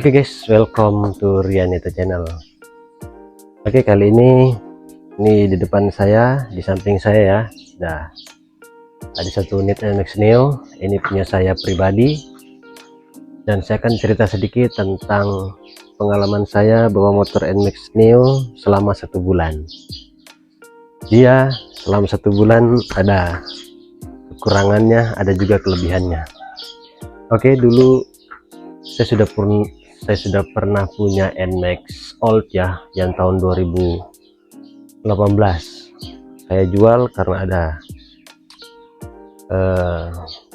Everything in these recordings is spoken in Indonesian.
Oke guys, welcome to Rianita channel. Oke, kali ini di depan saya, di samping saya ya, nah ada satu unit NMAX Neo. Ini punya saya pribadi, dan saya akan cerita sedikit tentang pengalaman saya bawa motor NMAX Neo selama 1 bulan. Dia selama 1 bulan ada kekurangannya, ada juga kelebihannya. Oke, dulu saya sudah pernah punya NMAX Old ya, yang tahun 2018. Saya jual karena ada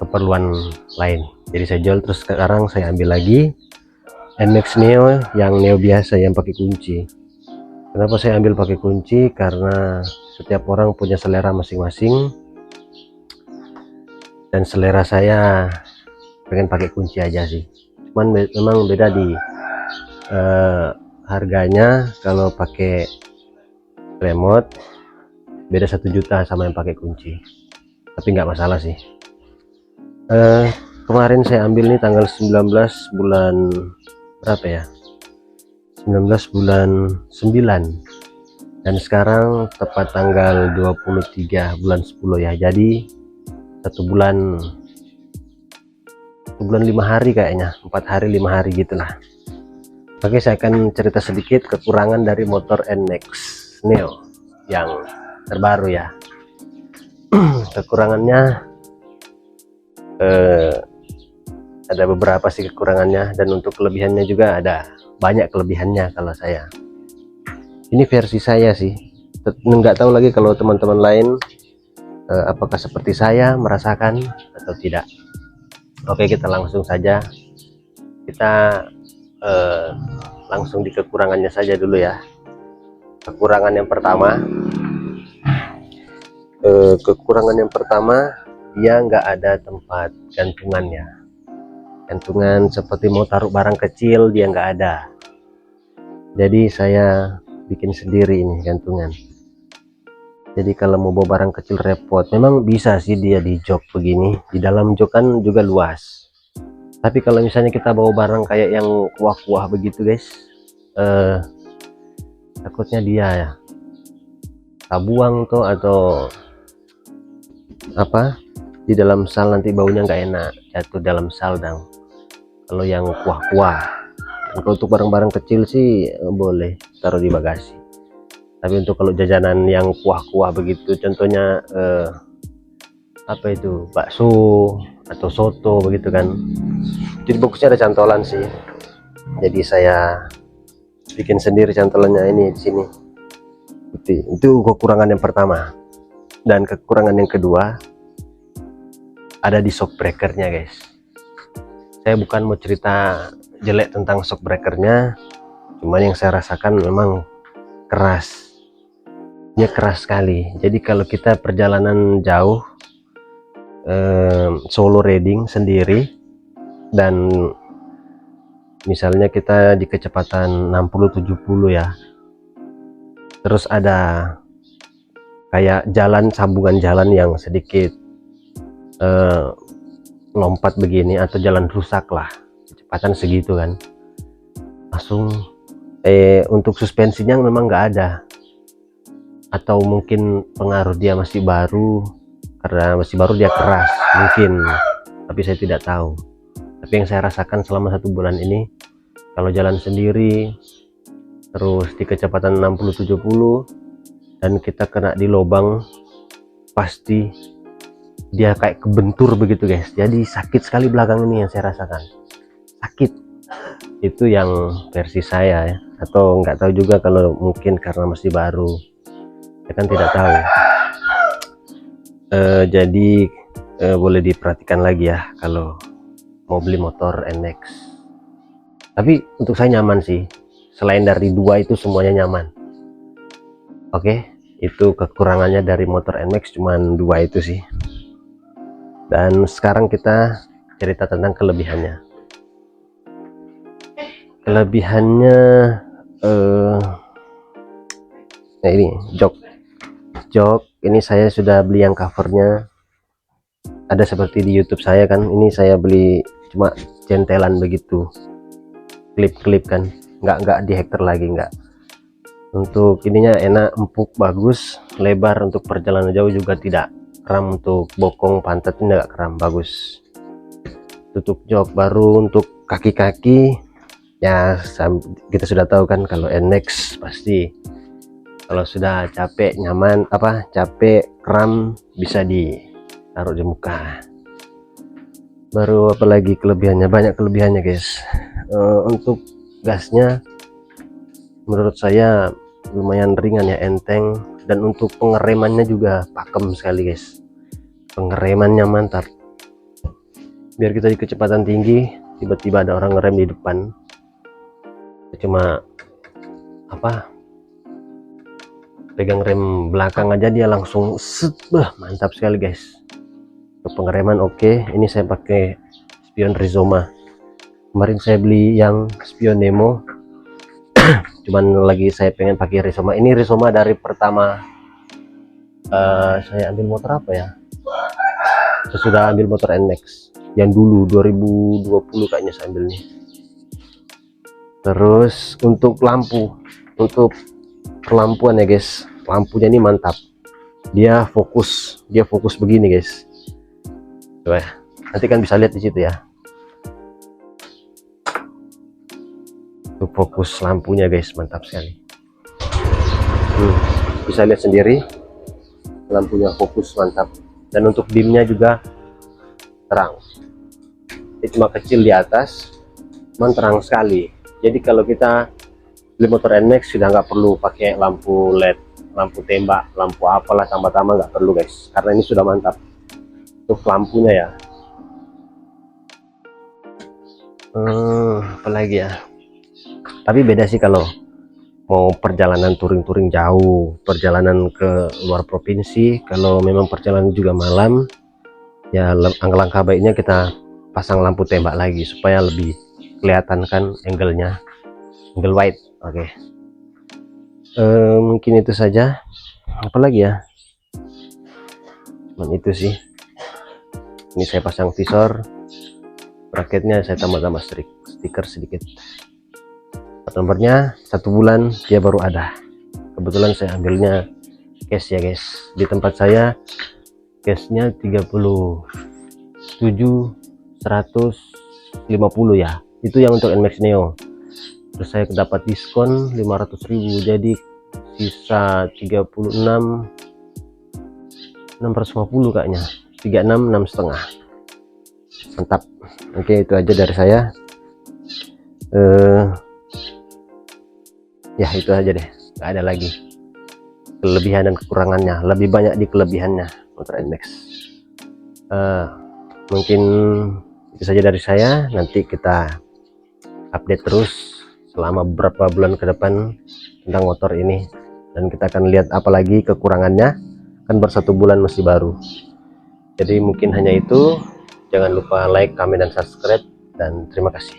keperluan lain, jadi saya jual. Terus sekarang saya ambil lagi NMAX Neo, yang Neo biasa yang pakai kunci. Kenapa saya ambil pakai kunci? Karena setiap orang punya selera masing-masing, dan selera saya pengen pakai kunci aja sih. Cuman memang beda di harganya. Kalau pakai remote beda 1 juta sama yang pakai kunci, tapi nggak masalah sih. Kemarin saya ambil nih tanggal 19 bulan berapa ya, 19 bulan 9, dan sekarang tepat tanggal 23 bulan 10 ya. Jadi 1 bulan 5 hari kayaknya, 4 hari 5 hari gitulah. Oke, saya akan cerita sedikit kekurangan dari motor NMAX Neo yang terbaru ya. Kekurangannya ada beberapa sih kekurangannya, dan untuk kelebihannya juga ada banyak kelebihannya. Kalau saya, ini versi saya sih, nggak tahu lagi kalau teman-teman lain apakah seperti saya merasakan atau tidak. Oke, kita langsung saja, kita langsung di kekurangannya saja dulu ya. Kekurangan yang pertama, dia nggak ada tempat gantungan seperti mau taruh barang kecil, dia nggak ada. Jadi saya bikin sendiri ini gantungan. Jadi kalau mau bawa barang kecil repot. Memang bisa sih dia di jok begini, di dalam jok kan juga luas. Tapi kalau misalnya kita bawa barang kayak yang kuah-kuah begitu guys, takutnya dia ya buang tuh, atau apa, di dalam sal nanti baunya nggak enak, jatuh dalam sal dong kalau yang kuah-kuah. Kalau untuk barang-barang kecil sih boleh taruh di bagasi, tapi untuk kalau jajanan yang kuah-kuah begitu, contohnya apa itu, bakso atau soto begitu kan, jadi bagusnya ada cantolan sih. Jadi saya bikin sendiri cantolannya ini di sini. Itu kekurangan yang pertama. Dan kekurangan yang kedua ada di shock breakernya guys. Saya bukan mau cerita jelek tentang shock breakernya, cuman yang saya rasakan memang keras. Dia keras sekali. Jadi kalau kita perjalanan jauh, solo riding sendiri, dan misalnya kita di kecepatan 60-70 ya, terus ada kayak jalan, sambungan jalan yang sedikit lompat begini, atau jalan rusak lah, kecepatan segitu kan, langsung untuk suspensinya memang nggak ada, atau mungkin pengaruh dia masih baru, karena masih baru dia keras mungkin, tapi saya tidak tahu. Tapi yang saya rasakan selama 1 bulan ini, kalau jalan sendiri terus di kecepatan 60-70 dan kita kena di lubang, pasti dia kayak kebentur begitu guys. Jadi sakit sekali belakang ini yang saya rasakan, sakit. Itu yang versi saya ya, atau nggak tahu juga, kalau mungkin karena masih baru, saya kan tidak tahu. Jadi boleh diperhatikan lagi ya kalau mau beli motor NMAX. Tapi untuk saya nyaman sih, selain dari dua itu semuanya nyaman. Oke, itu kekurangannya dari motor NMAX, cuman dua itu sih. Dan sekarang kita cerita tentang kelebihannya. Kelebihannya nah ini jok ini saya sudah beli yang covernya, ada seperti di YouTube saya kan. Ini saya beli cuma centelan begitu, klip kan, nggak di hektar lagi, nggak. Untuk ininya enak, empuk, bagus, lebar, untuk perjalanan jauh juga tidak kram, untuk bokong pantat ini nggak kram, bagus. Tutup jok. Baru untuk kaki-kaki ya, kita sudah tahu kan kalau NMAX pasti kalau sudah capek nyaman, capek kram, bisa ditaruh di muka. Baru apalagi kelebihannya, banyak kelebihannya guys. Untuk gasnya menurut saya lumayan ringan ya, enteng, dan untuk pengeremannya juga pakem sekali guys, pengeremannya mantap. Biar kita di kecepatan tinggi, tiba-tiba ada orang ngerem di depan, cuma pegang rem belakang aja dia langsung set, mantap sekali guys. Untuk pengereman oke. Ini saya pakai spion Rizoma, kemarin saya beli yang spion Nemo, cuman lagi saya pengen pakai Rizoma. Ini Rizoma dari pertama saya ambil motor apa ya, saya sudah ambil motor NMAX yang dulu 2020 kayaknya saya ambil nih. Terus untuk lampu, untuk lampuan ya guys, lampunya ini mantap, dia fokus begini guys. Coba ya, nanti kan bisa lihat di situ ya, untuk fokus lampunya guys, mantap sekali. Bisa lihat sendiri, lampunya fokus mantap. Dan untuk dimnya juga terang, ini cuma kecil di atas, cuman terang sekali. Jadi kalau kita beli motor NMAX sudah nggak perlu pakai lampu LED, lampu tembak, lampu apalah tambah-tambah, nggak perlu guys, karena ini sudah mantap untuk lampunya ya. Apalagi ya, tapi beda sih kalau mau perjalanan touring jauh, perjalanan ke luar provinsi. Kalau memang perjalanan juga malam ya, langkah baiknya kita pasang lampu tembak lagi supaya lebih kelihatan kan angle-nya, angle wide. Oke. Mungkin itu saja. Apalagi ya, cuman itu sih. Ini saya pasang visor, bracketnya saya tambah stiker sedikit. Nomornya 1 bulan dia baru ada. Kebetulan saya ambilnya cash ya guys, di tempat saya cashnya 37.150 ya, itu yang untuk NMAX Neo. Terus saya dapat diskon 500.000, jadi sisa 36.650 kayaknya, 36.650. Mantap. Oke, itu aja dari saya. Ya itu aja deh, nggak ada lagi kelebihan dan kekurangannya, lebih banyak di kelebihannya motor NMAX. Mungkin itu saja dari saya. Nanti kita update terus selama beberapa bulan ke depan tentang motor ini, dan kita akan lihat apalagi kekurangannya, kan baru 1 bulan masih baru. Jadi mungkin hanya itu. Jangan lupa like, comment, dan subscribe, dan terima kasih.